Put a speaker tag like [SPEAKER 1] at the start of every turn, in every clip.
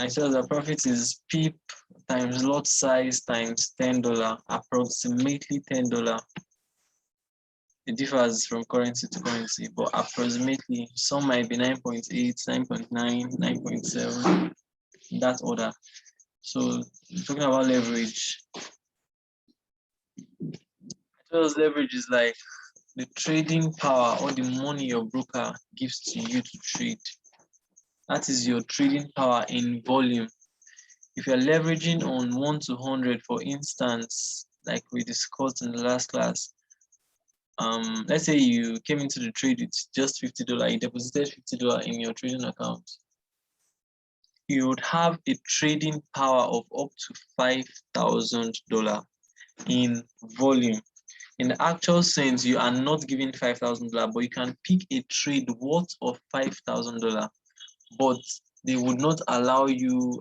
[SPEAKER 1] I said the profit is PEEP times lot size times $10, approximately $10. It differs from currency to currency, but approximately some might be 9.8, 9.9, 9.7, in that order. So talking about leverage, leverage is like the trading power or the money your broker gives to you to trade. That is your trading power in volume. If you're leveraging on 1 to 100, for instance, like we discussed in the last class, let's say you came into the trade with just $50, you deposited $50 in your trading account. You would have a trading power of up to $5,000 in volume. In the actual sense, you are not giving $5,000, but you can pick a trade worth of $5,000, but they would not allow you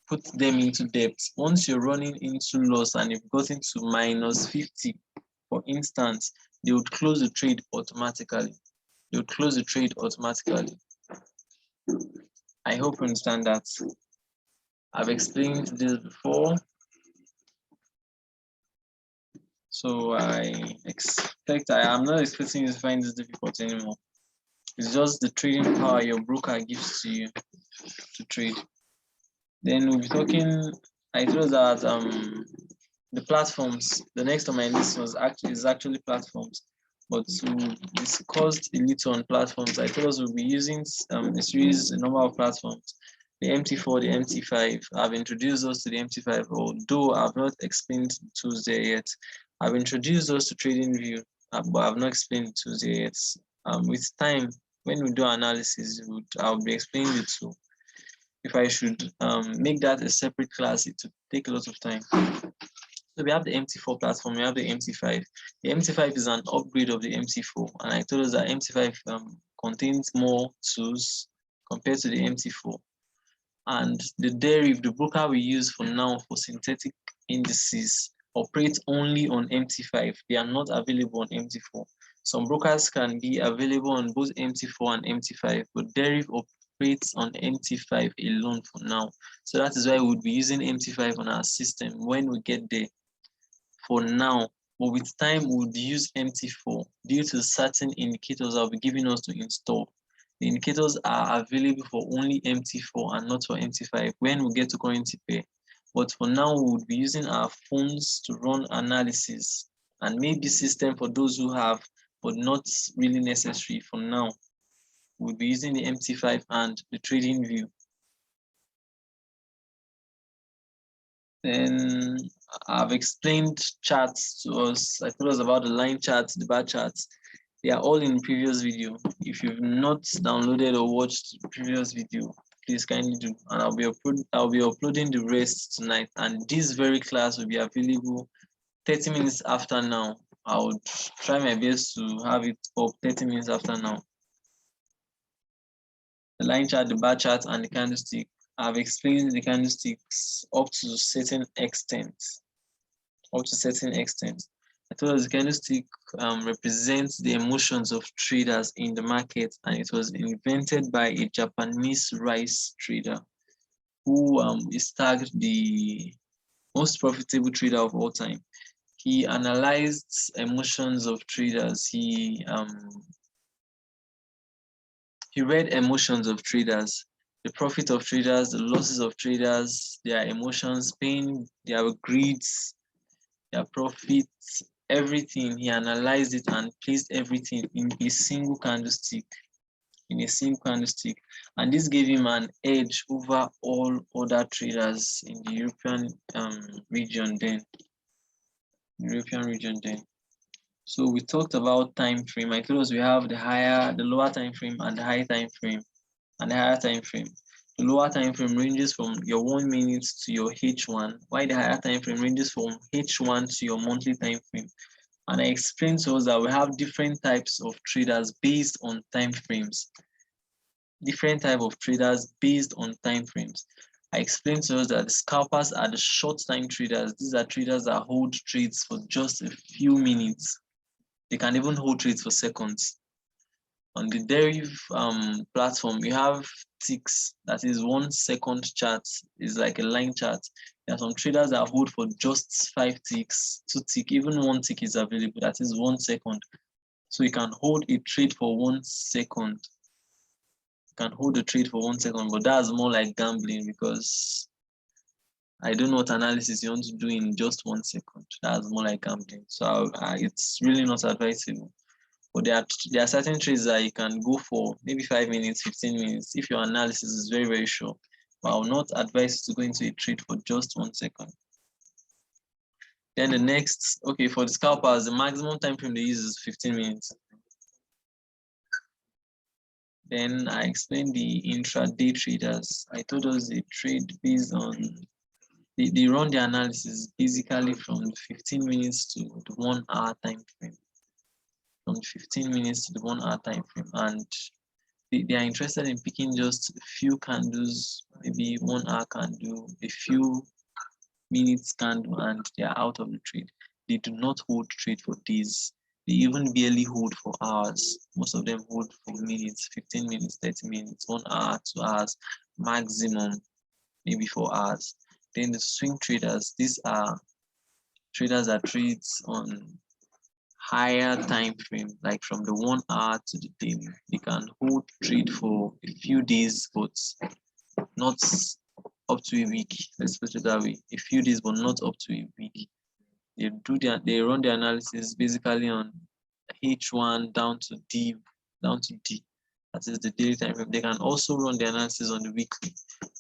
[SPEAKER 1] put them into debt. Once you're running into loss and you've gotten to minus 50, for instance, they would close the trade automatically. They would close the trade automatically. I hope you understand that. I've explained this before, so I am not expecting you to find this difficult anymore. It's just the trading power your broker gives to you to trade. Then we'll be talking. I told that the platforms. The next on my list is actually platforms, but we discussed a little on platforms. I told us we'll be using a number of platforms. The MT4, the MT5. I've introduced those to the MT5, although I've not explained the tools there yet. I've introduced those to TradingView, but I've not explained the tools there yet. With time, when we do analysis, I'll be explaining the tool. If I should make that a separate class, it would take a lot of time. So we have the MT4 platform, we have the MT5. The MT5 is an upgrade of the MT4, and I told us that MT5 contains more tools compared to the MT4. And the derivative, the broker we use for now for synthetic indices, operates only on MT5. They are not available on MT4. Some brokers can be available on both MT4 and MT5, but derivative operates on MT5 alone for now. So that is why we would be using MT5 on our system when we get there for now. But with time, we would use MT4 due to certain indicators that will be giving us to install. The indicators are available for only MT4 and not for MT5 when we get to currency pair. But for now, we would be using our phones to run analysis and maybe system for those who have, but not really necessary for now. We'll be using the MT5 and the TradingView. Then I've explained charts to us. I told us about the line charts, the bar charts. They are all in the previous video. If you've not downloaded or watched the previous video, please kindly do. And I'll be uploading the rest tonight. And this very class will be available 30 minutes after now. I would try my best to have it up 30 minutes after now. The line chart, the bar chart, and the candlestick. I've explained the candlesticks up to a certain extent. I told us the candlestick represents the emotions of traders in the market, and it was invented by a Japanese rice trader who is tagged the most profitable trader of all time. He analyzed emotions of traders. He read emotions of traders, the profit of traders, the losses of traders, their emotions, pain, their greeds, their profits, everything. He analyzed it and placed everything in a single candlestick. And this gave him an edge over all other traders in the European region then. So we talked about time frame. I told us we have the lower time frame and the high time frame and the higher time frame. The lower time frame ranges from your 1 minute to your H1, while the higher time frame ranges from H1 to your monthly time frame. And I explained to us that we have different types of traders based on time frames. I explained to us that the scalpers are the short time traders. These are traders that hold trades for just a few minutes. They can even hold trades for seconds. On the deriv platform, you have ticks, that is 1 second chart, is like a line chart. There are some traders that hold for just 5 ticks, 2 tick, even 1 tick is available, that is 1 second. So you can hold a trade for 1 second. You can hold a trade for 1 second, but that's more like gambling, because I don't know what analysis you want to do in just 1 second. That's more like gambling. So it's really not advisable. But there are certain trades that you can go for maybe 5 minutes, 15 minutes, if your analysis is very, very short. But I will not advise you to go into a trade for just 1 second. Then the next, okay, for the scalpers, the maximum time frame they use is 15 minutes. Then I explained the intraday traders. I told us they trade based on, they run the analysis basically from 15 minutes to the 1 hour time frame. From 15 minutes to the 1 hour time frame. And they are interested in picking just a few candles, maybe 1 hour candle, a few minutes candle, and they are out of the trade. They do not hold trade for days. They even barely hold for hours. Most of them hold for minutes, 15 minutes, 30 minutes, 1 hour, 2 hours, maximum, maybe 4 hours. Then the swing traders, these are traders that trade on higher time frame, like from the 1 hour to the daily. They can hold trade for a few days, but not up to a week. Let's put it that way. A few days, but not up to a week. They run the analysis basically on H1 down to D. That is the daily time frame. They can also run the analysis on the weekly,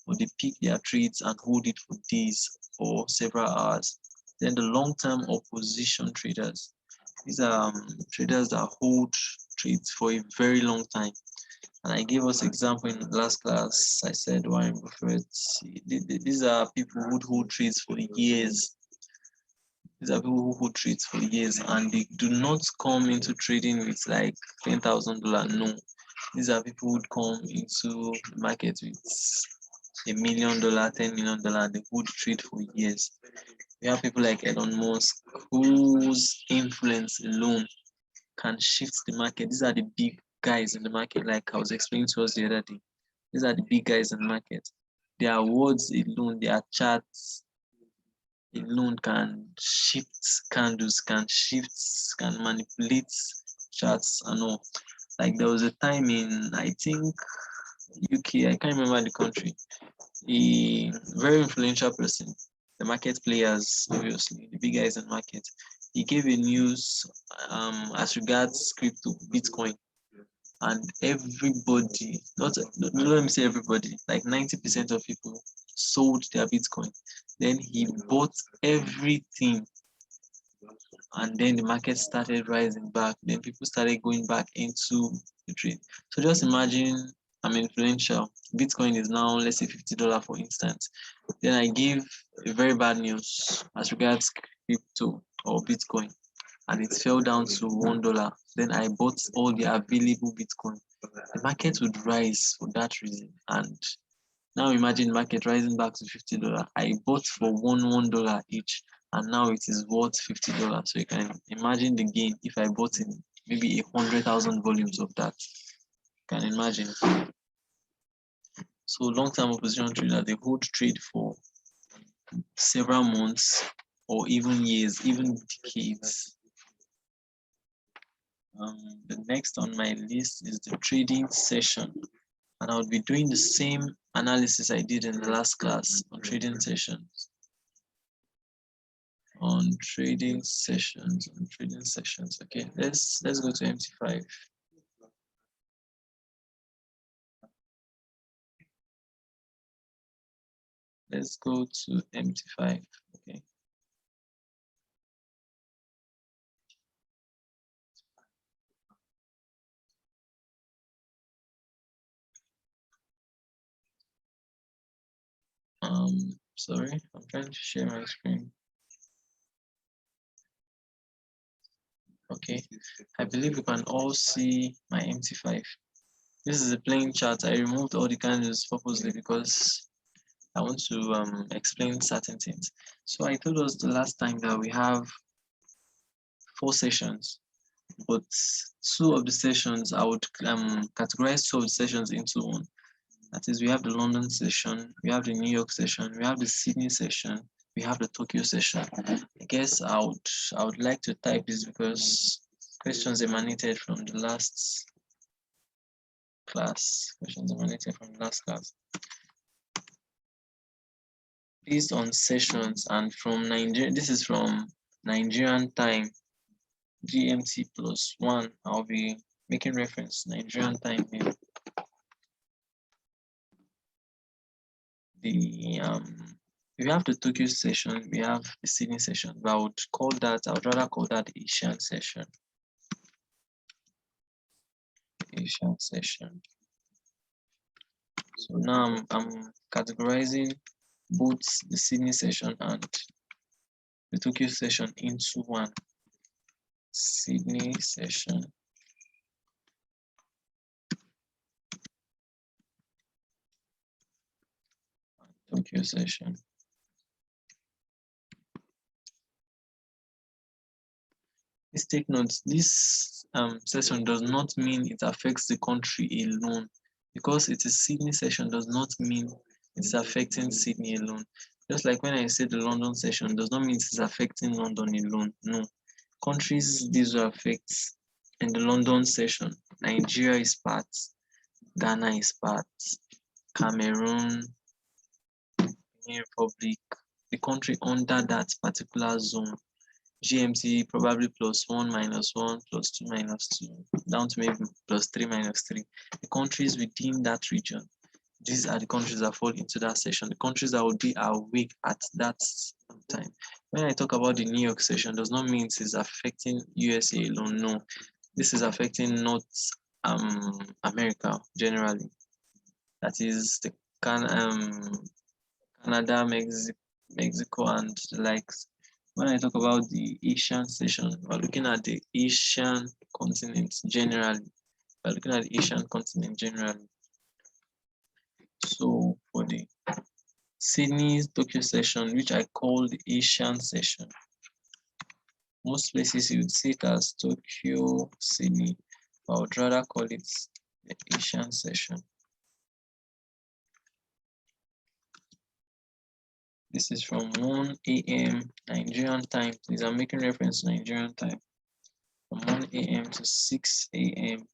[SPEAKER 1] but they pick their trades and hold it for days or several hours. Then the long-term opposition traders. These are traders that hold trades for a very long time. And I gave us example in last class. I said Warren Buffett. These are people who hold trades for years. These are people who hold trades for years, and they do not come into trading with like $10,000. No, these are people who would come into the market with $1 million, $10 million, and they would trade for years. We have people like Elon Musk, whose influence alone can shift the market. These are the big guys in the market, like I was explaining to us the other day. These are the big guys in the market. Their words alone, their charts alone can shift candles, can manipulate charts and all. Like there was a time in, I think, UK, I can't remember the country, a very influential person, the market players, obviously, the big guys in the market, he gave a news as regards crypto, Bitcoin, and everybody, not let me say everybody, like 90% of people sold their Bitcoin. Then he bought everything, and then the market started rising back. Then people started going back into the trade. So just imagine I'm influential. Bitcoin is now, let's say, $50 for instance. Then I give a very bad news as regards crypto or Bitcoin, and it fell down to $1. Then I bought all the available Bitcoin. The market would rise for that reason. And now imagine market rising back to $50. I bought for $1 each, and now it is worth $50. So you can imagine the gain if I bought in maybe 100,000 volumes of that. You can imagine. So long-term opposition trader, they hold trade for several months or even years, even decades. The next on my list is the trading session, and I'll be doing the same analysis I did in the last class on trading sessions. Okay, let's go to MT5. Let's go to MT5. Okay. Sorry, I'm trying to share my screen. Okay, I believe you can all see my MT5. This is a plain chart. I removed all the candles purposely because I want to explain certain things. So I told us the last time that we have 4 sessions. but two of the sessions I would categorize two of the sessions into one. That is, we have the London session, we have the New York session, we have the Sydney session, we have the Tokyo session. I guess I would like to type this because questions emanated from the last class. Questions emanated from the last class. Based on sessions and from Nigeria, this is from Nigerian time, GMT +1. I'll be making reference to Nigerian time here. We have the Tokyo session, we have the Sydney session, but I would rather call that the Asian session. Asian session. So now I'm categorizing both the Sydney session and the Tokyo session into one. Sydney session. Tokyo session. Please take note, this session does not mean it affects the country alone. Because it is Sydney session does not mean it's affecting Sydney alone. Just like when I say the London session does not mean it's affecting London alone. No. Countries this will affect in the London session. Nigeria is part, Ghana is part, Cameroon, Benin Republic, the country under that particular zone. GMT probably +1, -1, +2, -2, down to maybe +3, -3. The countries within that region, these are the countries that fall into that session, the countries that will be awake at that time. When I talk about the New York session, does not mean it is affecting USA alone. No, this is affecting North America generally. That is the Canada, Mexico, and the likes. When I talk about the Asian session, we're looking at the Asian continent generally. We're looking at the Asian continent generally. So for the Sydney Tokyo session, which I call the Asian session, most places you would see it as Tokyo, Sydney, but I would rather call it the Asian session. This is from 1 a.m. Nigerian time. Please, I'm making reference to Nigerian time. From 1 a.m. to 6 a.m.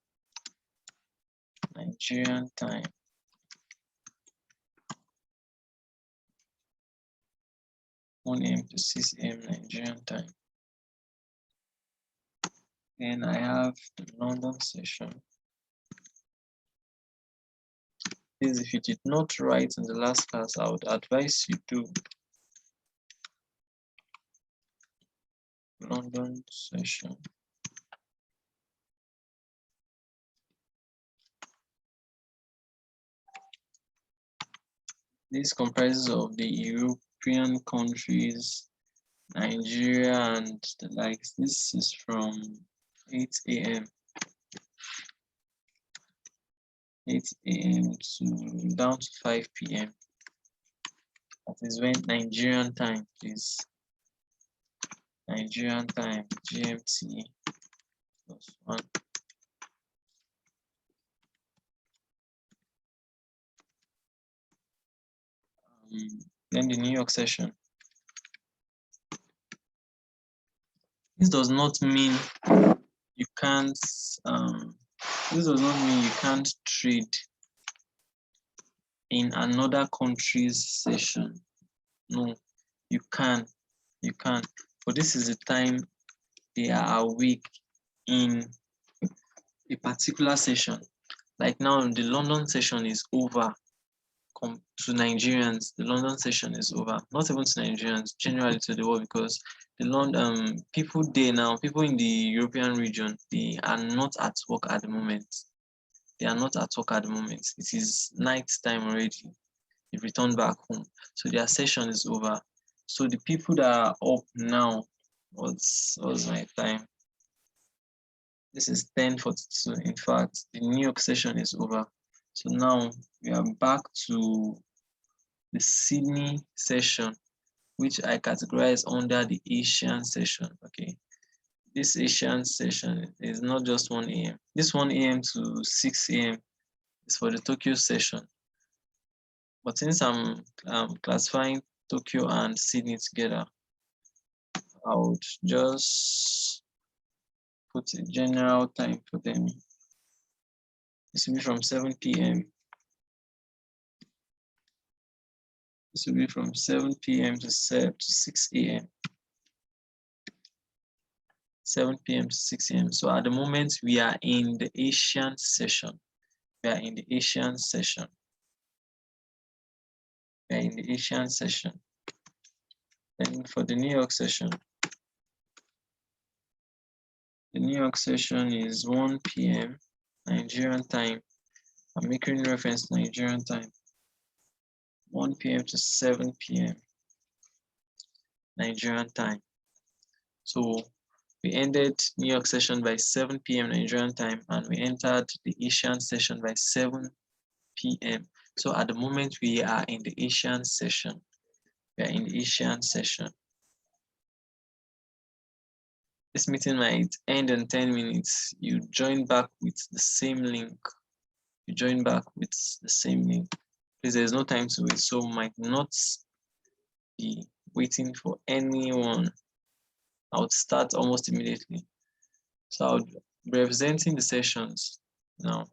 [SPEAKER 1] Nigerian time. One a.m. to 6 a.m. Nigerian time. Then I have the London session. Please, if you did not write in the last class, I would advise you to. London session. This comprises of the European countries, Nigeria, and the likes. This is from 8 a.m. 8 a.m. to down to 5 p.m. That is when Nigerian time is. Nigerian time, GMT +1. Then the New York session. This does not mean you can't. This does not mean you can't trade in another country's session. No, you can. You can. But this is the time they are awake in a particular session. Like now, the London session is over. To Nigerians, the London session is over. Not even to Nigerians, generally to the world, because the London people there now, people in the European region, they are not at work at the moment. They are not at work at the moment. It is night time already. They've returned back home, so their session is over. So the people that are up now, what's my time? This is 10:42. In fact, the New York session is over. So now we are back to the Sydney session, which I categorize under the Asian session. Okay, this Asian session is not just 1 a.m. This 1 a.m. to 6 a.m. is for the Tokyo session. But since I'm classifying Tokyo and Sydney together, I would just put a general time for them. This will be from 7 p.m. This will be from 7 p.m. to 6 a.m. 7 p.m. to 6 a.m. So at the moment, we are in the Asian session. We are in the Asian session. We are in the Asian session. Then for the New York session, the New York session is 1 p.m. Nigerian time. I'm making reference to Nigerian time. 1 p.m. to 7 p.m. Nigerian time. So we ended New York session by 7 p.m. Nigerian time, and we entered the Asian session by 7 p.m. So at the moment, we are in the Asian session. We are in the Asian session. This meeting might end in 10 minutes. You join back with the same link. You join back with the same link. Please, there's no time to wait, so might not be waiting for anyone. I would start almost immediately. So I would be representing the sessions now.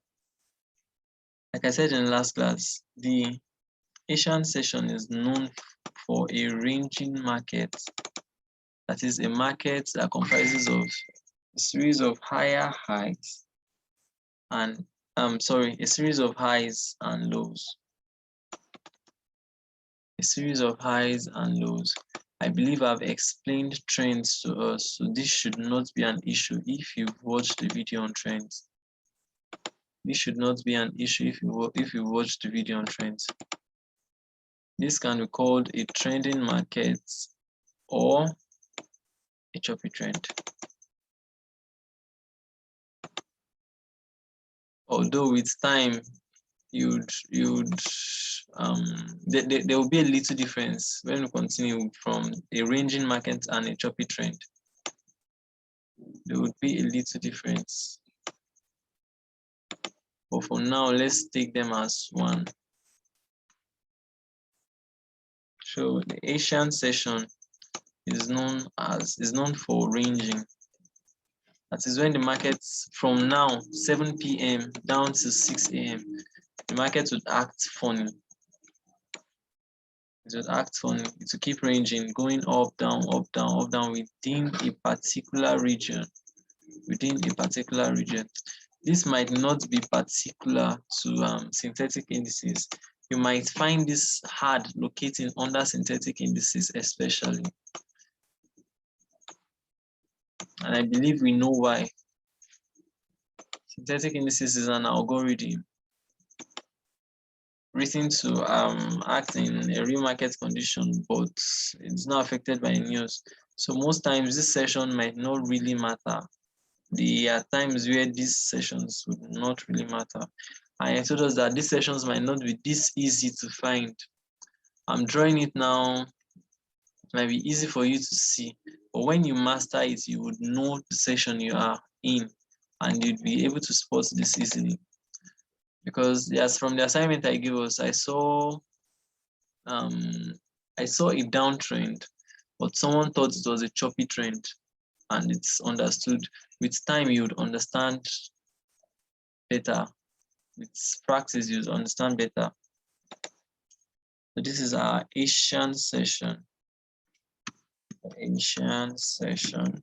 [SPEAKER 1] Like I said in the last class, the Asian session is known for a ranging market. That is a market that comprises of a series of higher highs and a series of highs and lows. A series of highs and lows. I believe I've explained trends to us, so this should not be an issue if you've watched the video on trends. This should not be an issue if you watched the video on trends. This can be called a trending market or a choppy trend. Although with time, there will be a little difference when we continue from a ranging market and a choppy trend. There would be a little difference. But for now, let's take them as one. So the Asian session is known for ranging. That is when the markets from now 7 p.m. down to 6 a.m. the market would act funny. It would act funny. It will keep ranging, going up, down, up, down, up, down within a particular region. Within a particular region. This might not be particular to synthetic indices. You might find this hard locating under synthetic indices, especially. And I believe we know why. Synthetic indices is an algorithm written to act in a real market condition, but it's not affected by news. So most times this session might not really matter. There are times where these sessions would not really matter. And I told us that these sessions might not be this easy to find. I'm drawing it now. It might be easy for you to see, but when you master it, you would know the session you are in, and you'd be able to spot this easily. Because yes, from the assignment I gave us, I saw a downtrend, but someone thought it was a choppy trend, and it's understood. With time, you would understand better. With practice, you would understand better. So this is our Asian session. Asian session.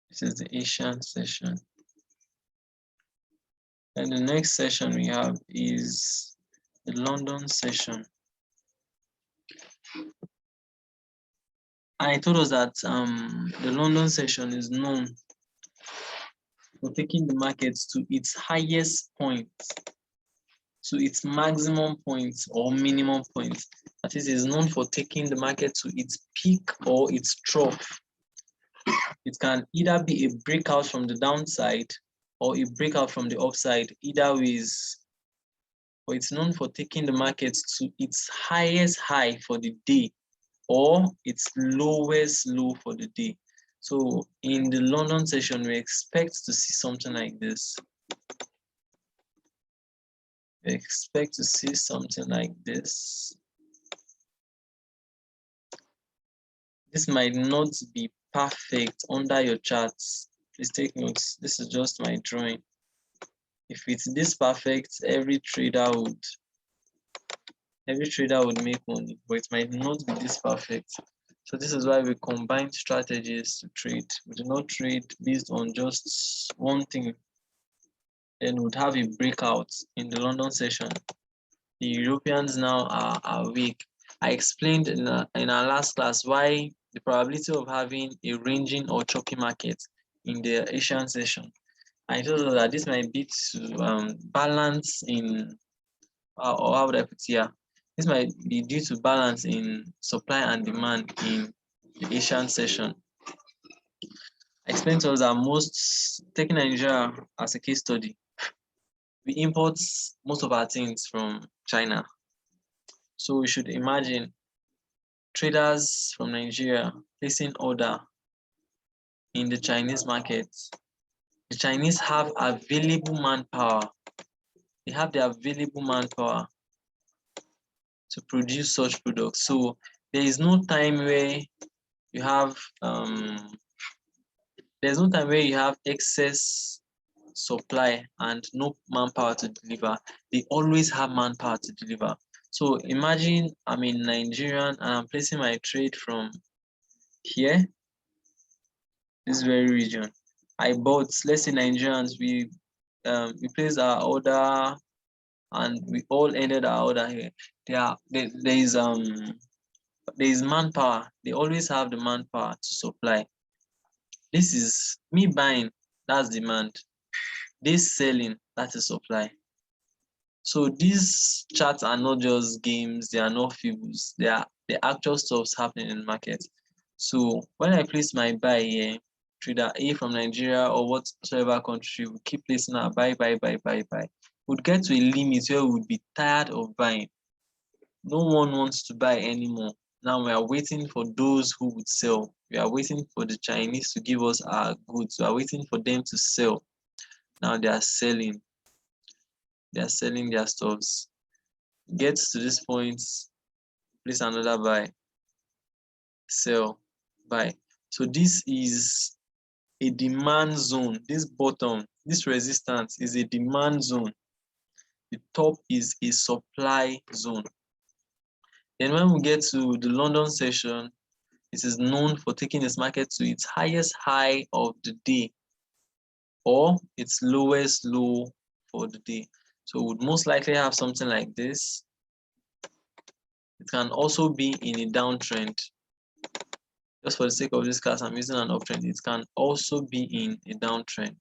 [SPEAKER 1] This is the Asian session. And the next session we have is the London session. I told us that the London session is known for taking the markets to its highest point. to its maximum points or minimum points. That is known for taking the market to its peak or its trough. It can either be a breakout from the downside or a breakout from the upside. Either ways, but it's known for taking the market to its highest high for the day or its lowest low for the day. So in the London session, we expect to see something like this. We expect to see something like this. This might not be perfect under your charts. Please take notes. This is just my drawing. If it's this perfect, every trader would make money, but it might not be this perfect. So this is why we combine strategies to trade. We do not trade based on just one thing. Then we'd have a breakout in the London session. The Europeans now are weak. I explained in our last class why the probability of having a ranging or choppy market in the Asian session. I told us that this might be to balance in, or how would I put it here? This might be due to balance in supply and demand in the Asian session. I explained to us that taking Nigeria as a case study, we import most of our things from China. So we should imagine traders from Nigeria placing order in the Chinese market. The Chinese have available manpower. They have the available manpower to produce such products. So there is no time where you have excess supply and no manpower to deliver. They always have manpower to deliver. So imagine I'm in Nigerian and I'm placing my trade from here, this very region. I bought, let's say Nigerians, we placed our order and we all ended our order here. There is manpower. They always have the manpower to supply. This is me buying, that's demand. This selling, that is supply. So these charts are not just games, they are not fables, they are the actual stuffs happening in the market. So when I place my buy here, trader A from Nigeria or whatsoever country will keep placing our buy. Would get to a limit where we would be tired of buying. No one wants to buy anymore. Now we are waiting for those who would sell. We are waiting for the Chinese to give us our goods. We are waiting for them to sell. Now they are selling. They are selling their stuffs. Gets to this point, place another buy, sell, buy. So this is a demand zone. This bottom, this resistance is a demand zone. The top is a supply zone. Then when we get to the London session, it is known for taking its market to its highest high of the day or its lowest low for the day. So we would most likely have something like this. It can also be in a downtrend. Just for the sake of this class, I'm using an uptrend. It can also be in a downtrend.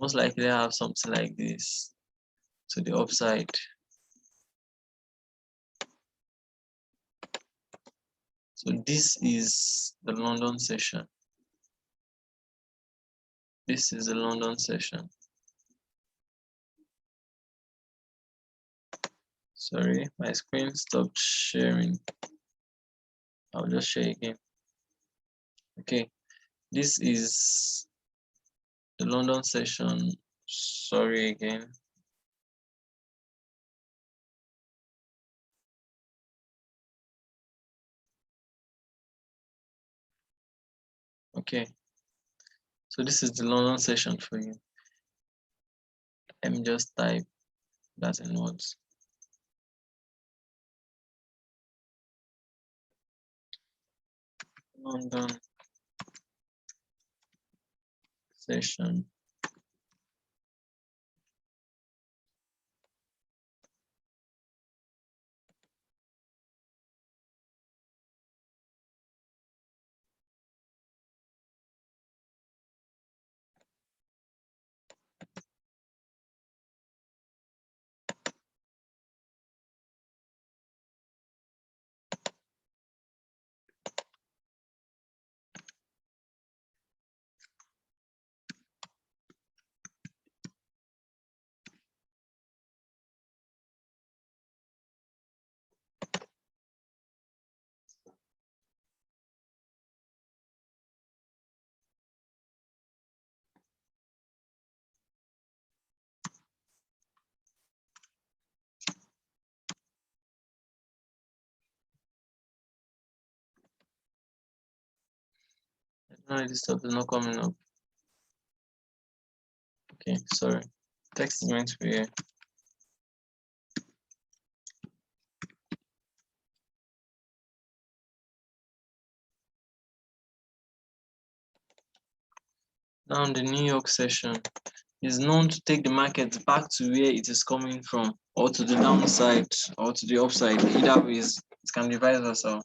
[SPEAKER 1] Most likely have something like this to the upside. So this is the London session. This is the London session. Sorry, my screen stopped sharing. I'll just share again. Okay, this is the London session. Sorry again. Okay, so this is the London session for you. Let me just type that in words. London session. No, this stuff is not coming up. Okay, sorry. Text is meant to be here. Now the New York session is known to take the market back to where it is coming from, or to the downside, or to the upside. Either ways, it can be vice versa.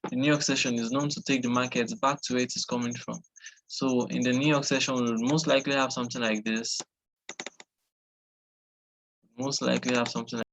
[SPEAKER 1] The New York session is known to take the market back to where it is coming from. So in the New York session, we'll most likely have something like this. Most likely have something like